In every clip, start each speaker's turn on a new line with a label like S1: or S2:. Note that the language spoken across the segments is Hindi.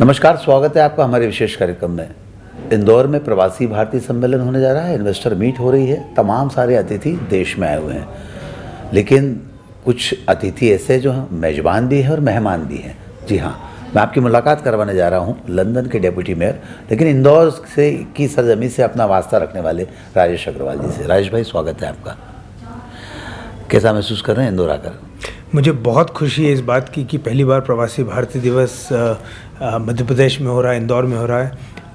S1: नमस्कार, स्वागत है आपका हमारे विशेष कार्यक्रम में। इंदौर में प्रवासी भारतीय सम्मेलन होने जा रहा है, इन्वेस्टर मीट हो रही है। तमाम सारे अतिथि देश में आए हुए हैं, लेकिन कुछ अतिथि ऐसे जो हैं मेज़बान भी हैं और मेहमान भी हैं। जी हाँ, मैं आपकी मुलाकात करवाने जा रहा हूँ लंदन के डेप्यूटी मेयर, लेकिन इंदौर से की सरजमी से अपना वास्ता रखने वाले राजेश अग्रवाल जी से। राजेश भाई, स्वागत है आपका। कैसा महसूस कर रहे हैं इंदौर आकर?
S2: मुझे बहुत खुशी है इस बात की कि पहली बार प्रवासी भारतीय दिवस मध्य प्रदेश में हो रहा है, इंदौर में हो रहा है।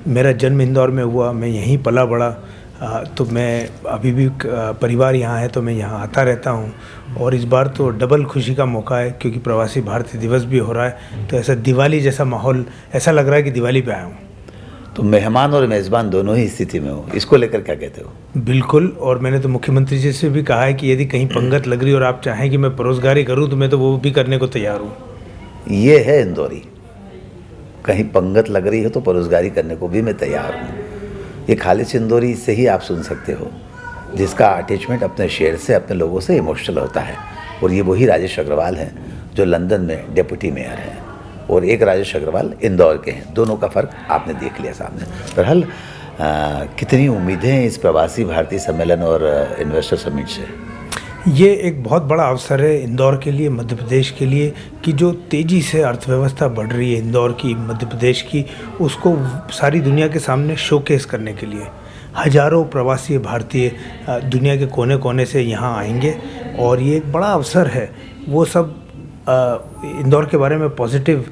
S2: मेरा जन्म इंदौर में हुआ, मैं यहीं पला बड़ा, तो मैं अभी भी परिवार यहाँ है तो मैं यहाँ आता रहता हूँ। और इस बार तो डबल खुशी का मौका है क्योंकि प्रवासी भारतीय दिवस भी हो रहा है, तो ऐसा दिवाली जैसा माहौल, ऐसा लग रहा है कि दिवाली पे आया हूँ।
S1: तो मेहमान और मेज़बान दोनों ही स्थिति में हो, इसको लेकर क्या कहते हो?
S2: बिल्कुल, और मैंने तो मुख्यमंत्री जी से भी कहा है कि यदि कहीं पंगत लग रही और आप चाहें कि मैं परोसगारी करूं तो मैं तो वो भी करने को तैयार हूं।
S1: ये है इंदौरी, कहीं पंगत लग रही है तो परोसगारी करने को भी मैं तैयार हूँ। ये खालिद इंदौरी से ही आप सुन सकते हो, जिसका अटैचमेंट अपने शहर से, अपने लोगों से इमोशनल होता है। और ये वही राजेश अग्रवाल हैं जो लंदन में डेप्यूटी मेयर हैं, और एक राजेश अग्रवाल इंदौर के हैं। दोनों का फ़र्क आपने देख लिया सामने। बहरहाल कितनी उम्मीदें हैं इस प्रवासी भारतीय सम्मेलन और इन्वेस्टर समिट से?
S2: ये एक बहुत बड़ा अवसर है इंदौर के लिए, मध्य प्रदेश के लिए, कि जो तेज़ी से अर्थव्यवस्था बढ़ रही है इंदौर की, मध्य प्रदेश की, उसको सारी दुनिया के सामने शोकेस करने के लिए हज़ारों प्रवासी भारतीय दुनिया के कोने कोने से यहाँ आएंगे। और ये एक बड़ा अवसर है। वो सब इंदौर के बारे में पॉजिटिव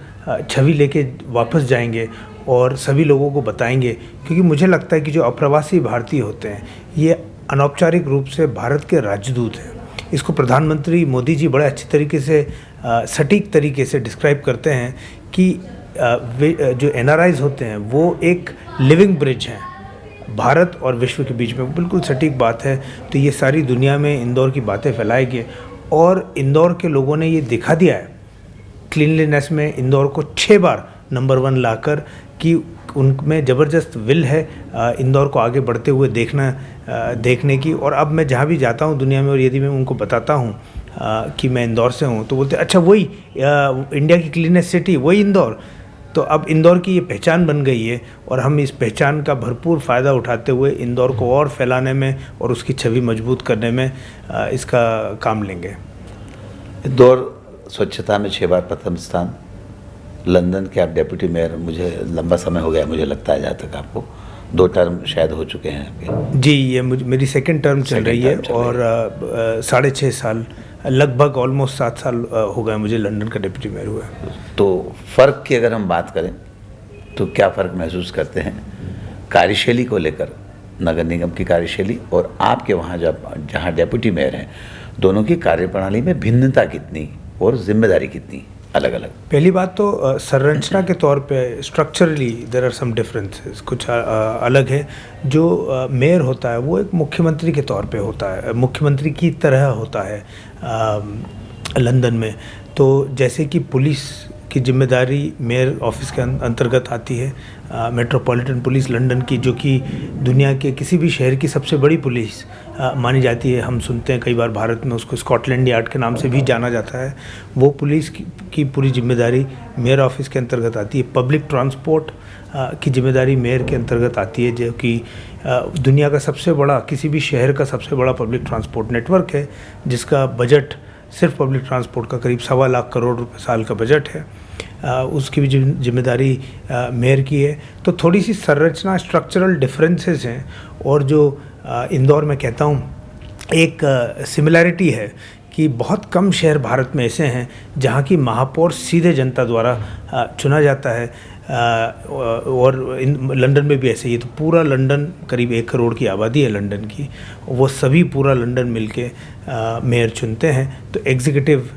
S2: छवि लेके वापस जाएंगे और सभी लोगों को बताएंगे, क्योंकि मुझे लगता है कि जो अप्रवासी भारतीय होते हैं ये अनौपचारिक रूप से भारत के राजदूत हैं। इसको प्रधानमंत्री मोदी जी बड़े अच्छे तरीके से, सटीक तरीके से डिस्क्राइब करते हैं कि जो NRIs होते हैं वो एक लिविंग ब्रिज हैं भारत और विश्व के बीच में। बिल्कुल सटीक बात है। तो ये सारी दुनिया में इंदौर की बातें फैलाएंगे, और इंदौर के लोगों ने ये दिखा दिया है क्लीनलीनेस में इंदौर को 6 बार नंबर 1 लाकर, कि उनमें ज़बरदस्त विल है इंदौर को आगे बढ़ते हुए देखने की। और अब मैं जहाँ भी जाता हूँ दुनिया में, और यदि मैं उनको बताता हूँ कि मैं इंदौर से हूँ, तो बोलते अच्छा वही इंडिया की क्लीनेस्ट सिटी, वही इंदौर। तो अब इंदौर की ये पहचान बन गई है, और हम इस पहचान का भरपूर फ़ायदा उठाते हुए इंदौर को और फैलाने में और उसकी छवि मजबूत करने में इसका काम लेंगे।
S1: इंदौर स्वच्छता में 6 बार प्रथम स्थान, लंदन के आप डेप्यूटी मेयर, मुझे लंबा समय हो गया मुझे लगता है, जहाँ तक आपको 2 टर्म शायद हो चुके हैं आपके।
S2: जी, ये मेरी सेकंड टर्म चल रही है, और 6.5 साल, लगभग ऑलमोस्ट 7 साल हो गए मुझे लंदन का डेप्यूटी मेयर हुआ।
S1: तो फ़र्क की अगर हम बात करें तो क्या फ़र्क महसूस करते हैं कार्यशैली को लेकर, नगर निगम की कार्यशैली और आपके वहाँ जहाँ डेप्यूटी मेयर हैं, दोनों की कार्यप्रणाली में भिन्नता कितनी और जिम्मेदारी कितनी अलग अलग?
S2: पहली बात तो संरचना के तौर पे structurally there are some differences, कुछ अलग है। जो मेयर होता है वो एक मुख्यमंत्री के तौर पे होता है, मुख्यमंत्री की तरह होता है लंदन में। तो जैसे कि पुलिस की जिम्मेदारी मेयर ऑफिस के अंतर्गत आती है, मेट्रोपॉलिटन पुलिस लंदन की, जो कि दुनिया के किसी भी शहर की सबसे बड़ी पुलिस मानी जाती है। हम सुनते हैं कई बार भारत में उसको स्कॉटलैंड यार्ड के नाम से भी जाना जाता है। वो पुलिस की पूरी जिम्मेदारी मेयर ऑफिस के अंतर्गत आती है। पब्लिक ट्रांसपोर्ट की जिम्मेदारी मेयर के अंतर्गत आती है, जो कि दुनिया का सबसे बड़ा, किसी भी शहर का सबसे बड़ा पब्लिक ट्रांसपोर्ट नेटवर्क है, जिसका बजट सिर्फ पब्लिक ट्रांसपोर्ट का करीब 1.25 लाख करोड़ रुपए साल का बजट है। उसकी भी जिम्मेदारी मेयर की है। तो थोड़ी सी संरचना, स्ट्रक्चरल डिफरेंसेस हैं। और जो इंदौर में कहता हूँ एक सिमिलैरिटी है कि बहुत कम शहर भारत में ऐसे हैं जहाँ की महापौर सीधे जनता द्वारा चुना जाता है, और लंदन में भी ऐसे ही है। तो पूरा लंदन, करीब 1 करोड़ की आबादी है लंदन की, वो सभी पूरा लंदन मिलके मेयर चुनते हैं। तो एग्जीक्यूटिव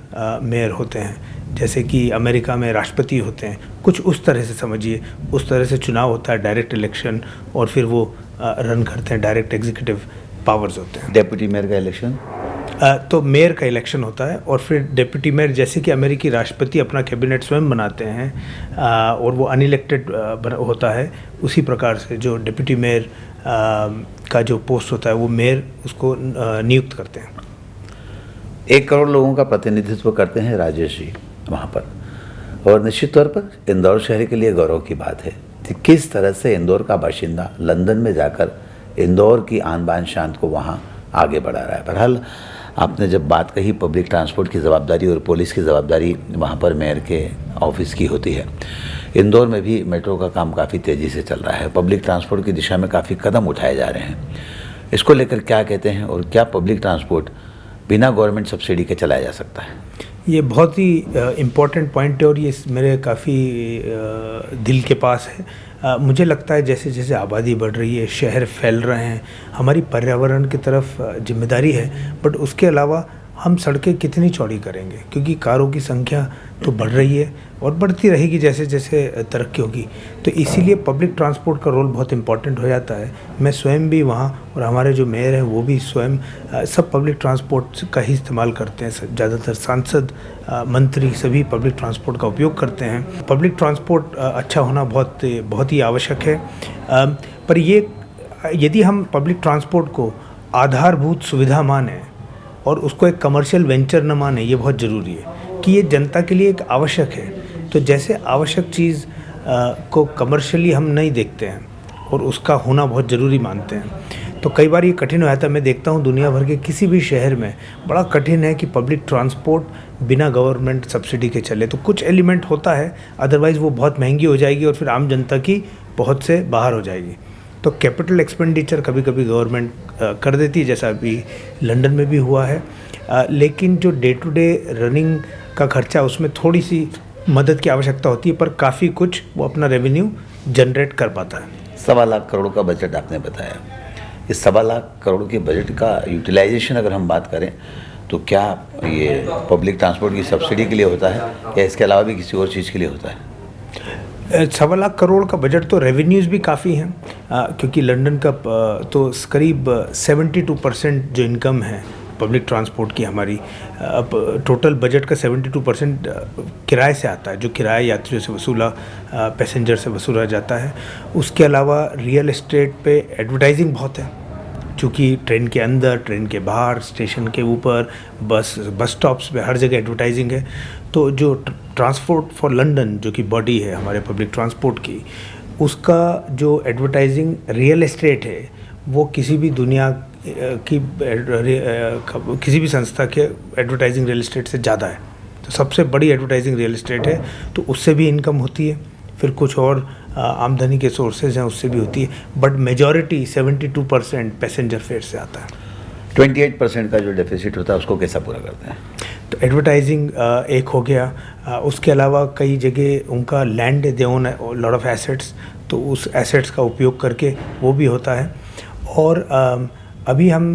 S2: मेयर होते हैं, जैसे कि अमेरिका में राष्ट्रपति होते हैं, कुछ उस तरह से समझिए। उस तरह से चुनाव होता है, डायरेक्ट इलेक्शन, और फिर वो रन करते हैं, डायरेक्ट एग्जीक्यूटिव पावर्स होते हैं।
S1: डेप्यूटी मेयर का इलेक्शन?
S2: तो मेयर का इलेक्शन होता है, और फिर डेप्यूटी मेयर, जैसे कि अमेरिकी राष्ट्रपति अपना कैबिनेट स्वयं बनाते हैं और वो अनइलेक्टेड होता है, उसी प्रकार से जो डेप्यूटी मेयर का जो पोस्ट होता है वो मेयर उसको नियुक्त करते हैं।
S1: 1 करोड़ लोगों का प्रतिनिधित्व करते हैं राजेश जी वहाँ पर। और निश्चित तौर पर इंदौर शहर के लिए गौरव की बात है कि किस तरह से इंदौर का बाशिंदा लंदन में जाकर इंदौर की आन बान शान को वहाँ आगे बढ़ा रहा है। बहरहाल आपने जब बात कही पब्लिक ट्रांसपोर्ट की ज़वाबदारी और पुलिस की ज़वाबदारी वहाँ पर मेयर के ऑफिस की होती है, इंदौर में भी मेट्रो का काम काफ़ी तेज़ी से चल रहा है, पब्लिक ट्रांसपोर्ट की दिशा में काफ़ी कदम उठाए जा रहे हैं। इसको लेकर क्या कहते हैं और क्या पब्लिक ट्रांसपोर्ट बिना गवर्नमेंट सब्सिडी के चलाया जा सकता है?
S2: ये बहुत ही इम्पोर्टेंट पॉइंट है और ये मेरे काफ़ी दिल के पास है। मुझे लगता है जैसे जैसे आबादी बढ़ रही है, शहर फैल रहे हैं, हमारी पर्यावरण की तरफ जिम्मेदारी है, बट उसके अलावा हम सड़कें कितनी चौड़ी करेंगे, क्योंकि कारों की संख्या तो बढ़ रही है और बढ़ती रहेगी जैसे जैसे तरक्की होगी। तो इसीलिए पब्लिक ट्रांसपोर्ट का रोल बहुत इम्पॉर्टेंट हो जाता है। मैं स्वयं भी वहाँ और हमारे जो मेयर हैं वो भी स्वयं सब पब्लिक ट्रांसपोर्ट का ही इस्तेमाल करते हैं। ज़्यादातर सांसद, मंत्री सभी पब्लिक ट्रांसपोर्ट का उपयोग करते हैं। पब्लिक ट्रांसपोर्ट अच्छा होना बहुत ही आवश्यक है। पर ये यदि हम पब्लिक ट्रांसपोर्ट को आधारभूत सुविधा माने और उसको एक कमर्शियल वेंचर न माने, ये बहुत ज़रूरी है कि ये जनता के लिए एक आवश्यक है। तो जैसे आवश्यक चीज़ को कमर्शियली हम नहीं देखते हैं और उसका होना बहुत ज़रूरी मानते हैं, तो कई बार ये कठिन हो जाता है। मैं देखता हूँ दुनिया भर के किसी भी शहर में बड़ा कठिन है कि पब्लिक ट्रांसपोर्ट बिना गवर्नमेंट सब्सिडी के चले। तो कुछ एलिमेंट होता है, अदरवाइज़ वो बहुत महंगी हो जाएगी और फिर आम जनता की बहुत से बाहर हो जाएगी। तो कैपिटल एक्सपेंडिचर कभी कभी गवर्नमेंट कर देती है, जैसा अभी लंदन में भी हुआ है, लेकिन जो डे टू डे रनिंग का खर्चा उसमें थोड़ी सी मदद की आवश्यकता होती है, पर काफ़ी कुछ वो अपना रेवेन्यू जनरेट कर पाता है।
S1: 1.25 लाख करोड़ का बजट आपने बताया। इस 1.25 लाख करोड़ के बजट का यूटिलाइजेशन अगर हम बात करें तो क्या ये पब्लिक ट्रांसपोर्ट की सब्सिडी के लिए होता है या इसके अलावा भी किसी और चीज़ के लिए होता है?
S2: 1.25 लाख करोड़ का बजट तो रेवेन्यूज़ भी काफ़ी हैं, क्योंकि लंदन का तो करीब 72% जो इनकम है पब्लिक ट्रांसपोर्ट की हमारी, अब टोटल बजट का 72% किराए से आता है, जो किराया यात्रियों से वसूला, पैसेंजर से वसूला जाता है। उसके अलावा रियल एस्टेट पे एडवर्टाइजिंग बहुत है, चूँकि ट्रेन के अंदर, ट्रेन के बाहर, स्टेशन के ऊपर, बस स्टॉप्स पे हर जगह एडवर्टाइजिंग है। तो जो ट्रांसपोर्ट फॉर लंदन जो कि बॉडी है हमारे पब्लिक ट्रांसपोर्ट की, उसका जो एडवर्टाइजिंग रियल एस्टेट है वो किसी भी दुनिया की किसी भी संस्था के एडवर्टाइजिंग रियल एस्टेट से ज़्यादा है। तो सबसे बड़ी एडवर्टाइजिंग रियल एस्टेट है, तो उससे भी इनकम होती है। फिर कुछ और आमदनी के सोर्सेज हैं, उससे भी होती है, बट मेजॉरिटी 72% पैसेंजर फेयर से आता है।
S1: 28% का जो डेफिसिट होता है उसको कैसा पूरा करते हैं?
S2: तो एडवर्टाइजिंग एक हो गया, उसके अलावा कई जगह उनका land they own lot of assets, तो उस एसेट्स का उपयोग करके वो भी होता है। और अभी हम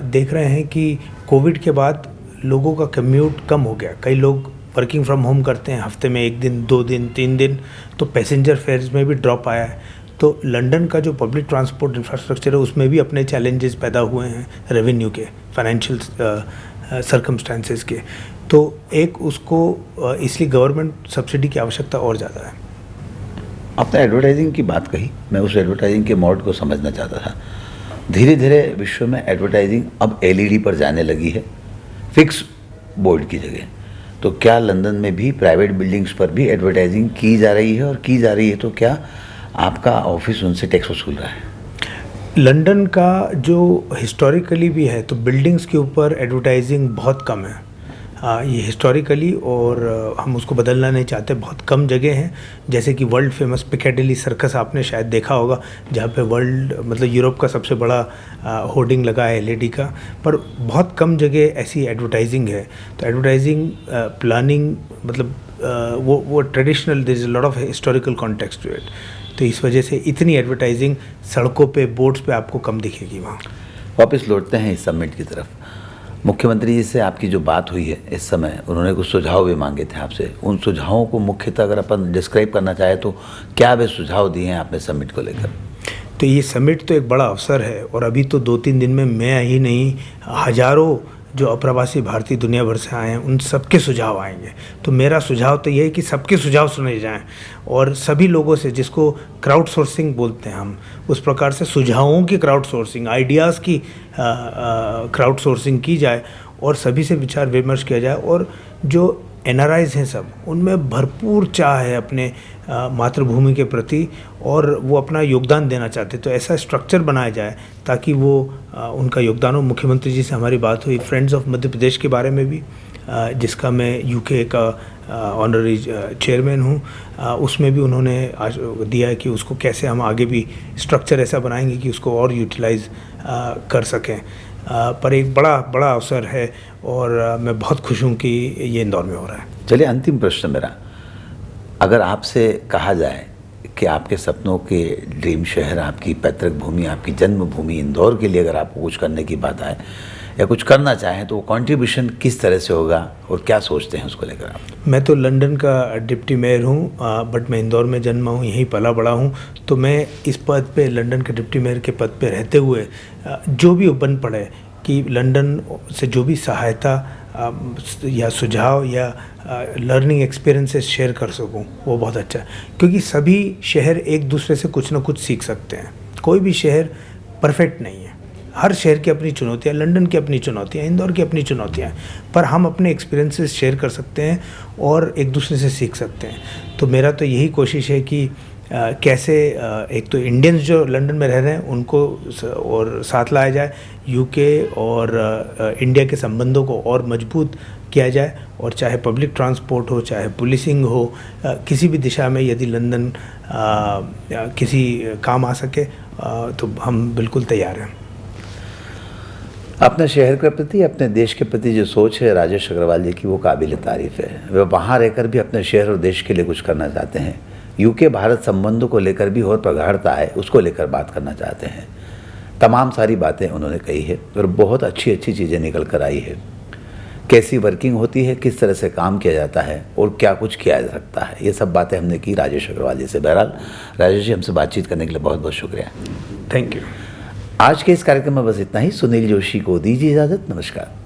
S2: देख रहे हैं कि कोविड के बाद लोगों का कम्यूट कम हो गया। कई लोग वर्किंग फ्रॉम होम करते हैं, हफ्ते में 1 दिन, 2 दिन, 3 दिन, तो पैसेंजर फेयर्स में भी ड्रॉप आया है। तो लंदन का जो पब्लिक ट्रांसपोर्ट इंफ्रास्ट्रक्चर है उसमें भी अपने चैलेंजेस पैदा हुए हैं, रेवेन्यू के, फाइनेंशियल सर्कमस्टेंसेस के। तो एक उसको इसलिए गवर्नमेंट सब्सिडी की आवश्यकता और ज़्यादा है।
S1: आपने एडवर्टाइजिंग की बात कही, मैं उस एडवर्टाइजिंग के मोड को समझना चाहता था। धीरे धीरे विश्व में एडवर्टाइजिंग अब LED पर जाने लगी है, फिक्स बोर्ड की जगह। तो क्या लंदन में भी प्राइवेट बिल्डिंग्स पर भी एडवर्टाइजिंग की जा रही है, और की जा रही है तो क्या आपका ऑफिस उनसे टैक्स वसूल रहा है?
S2: लंदन का जो हिस्टोरिकली भी है तो बिल्डिंग्स के ऊपर एडवर्टाइजिंग बहुत कम है, ये हिस्टोरिकली, और हम उसको बदलना नहीं चाहते। बहुत कम जगह हैं, जैसे कि वर्ल्ड फेमस पिकाडिली सर्कस आपने शायद देखा होगा, जहाँ पे वर्ल्ड मतलब यूरोप का सबसे बड़ा होर्डिंग लगा है LED का, पर बहुत कम जगह ऐसी एडवर्टाइजिंग है। तो एडवर्टाइजिंग प्लानिंग मतलब वो traditional, there is a lot of historical context to it, तो इस वजह से इतनी एडवर्टाइजिंग सड़कों पे, बोर्ड्स पे आपको कम दिखेगी वहाँ।
S1: वापस लौटते हैं इस समिट की तरफ। मुख्यमंत्री जी से आपकी जो बात हुई है इस समय, उन्होंने कुछ सुझाव भी मांगे थे आपसे। उन सुझावों को मुख्यतः अगर अपन डिस्क्राइब करना चाहें तो क्या वे सुझाव दिए हैं आपने समिट को लेकर?
S2: तो ये समिट तो एक बड़ा अवसर है, और अभी तो 2-3 दिन में मैं ही नहीं, हज़ारों जो अप्रवासी भारतीय दुनिया भर से आए हैं उन सबके सुझाव आएंगे। तो मेरा सुझाव तो ये है कि सबके सुझाव सुने जाएं, और सभी लोगों से, जिसको क्राउड सोर्सिंग बोलते हैं हम, उस प्रकार से सुझावों की क्राउड सोर्सिंग, आइडियाज़ की क्राउड सोर्सिंग की जाए, और सभी से विचार विमर्श किया जाए। और जो NRIs हैं सब, उनमें भरपूर चाह है अपने मातृभूमि के प्रति और वो अपना योगदान देना चाहते। तो ऐसा स्ट्रक्चर बनाया जाए ताकि वो उनका योगदान हो। मुख्यमंत्री जी से हमारी बात हुई फ्रेंड्स ऑफ मध्य प्रदेश के बारे में भी, जिसका मैं UK का ऑनररी चेयरमैन हूँ, उसमें भी उन्होंने आज दिया है कि उसको कैसे हम आगे भी स्ट्रक्चर ऐसा बनाएंगे कि उसको और यूटिलाइज कर सकें। पर एक बड़ा अवसर है और मैं बहुत खुश हूँ कि ये इंदौर में हो रहा है।
S1: चलिए, अंतिम प्रश्न मेरा, अगर आपसे कहा जाए कि आपके सपनों के ड्रीम शहर, आपकी पैतृक भूमि, आपकी जन्मभूमि इंदौर के लिए अगर आपको कुछ करने की बात आए या कुछ करना चाहें, तो वो कंट्रीब्यूशन किस तरह से होगा और क्या सोचते हैं उसको लेकर आप?
S2: मैं तो लंदन का डिप्टी मेयर हूँ, बट मैं इंदौर में जन्मा हूँ, यहीं पला बड़ा हूँ। तो मैं इस पद पे, लंदन के डिप्टी मेयर के पद पे रहते हुए जो भी बन पड़े कि लंदन से जो भी सहायता या सुझाव या लर्निंग एक्सपीरियंसेस शेयर कर सकूं, वो बहुत अच्छा है। क्योंकि सभी शहर एक दूसरे से कुछ ना कुछ सीख सकते हैं। कोई भी शहर परफेक्ट नहीं है, हर शहर की अपनी चुनौतियाँ, लंदन की अपनी चुनौतियाँ, इंदौर की अपनी चुनौतियाँ हैं, पर हम अपने एक्सपीरियंसेस शेयर कर सकते हैं और एक दूसरे से सीख सकते हैं। तो मेरा तो यही कोशिश है कि कैसे एक तो इंडियंस जो लंदन में रह रहे हैं उनको और साथ लाया जाए, UK और इंडिया के संबंधों को और मजबूत किया जाए, और चाहे पब्लिक ट्रांसपोर्ट हो, चाहे पुलिसिंग हो, किसी भी दिशा में यदि लंदन किसी काम आ सके तो हम बिल्कुल तैयार हैं।
S1: अपने शहर के प्रति, अपने देश के प्रति जो सोच है राजेश अग्रवाल जी की, वो काबिल तारीफ़ है। वे वहाँ रहकर भी अपने शहर और देश के लिए कुछ करना चाहते हैं। UK भारत संबंधों को लेकर भी और प्रगाढ़ता है, उसको लेकर बात करना चाहते हैं। तमाम सारी बातें उन्होंने कही है और बहुत अच्छी चीज़ें निकल कर आई है। कैसी वर्किंग होती है, किस तरह से काम किया जाता है और क्या कुछ किया जा सकता है, ये सब बातें हमने की राजेश अग्रवाल जी से। बहरहाल राजेश जी, हमसे बातचीत करने के लिए बहुत बहुत शुक्रिया।
S2: Thank you.
S1: आज के इस कार्यक्रम में बस इतना ही। सुनील जोशी को दीजिए इजाज़त। नमस्कार।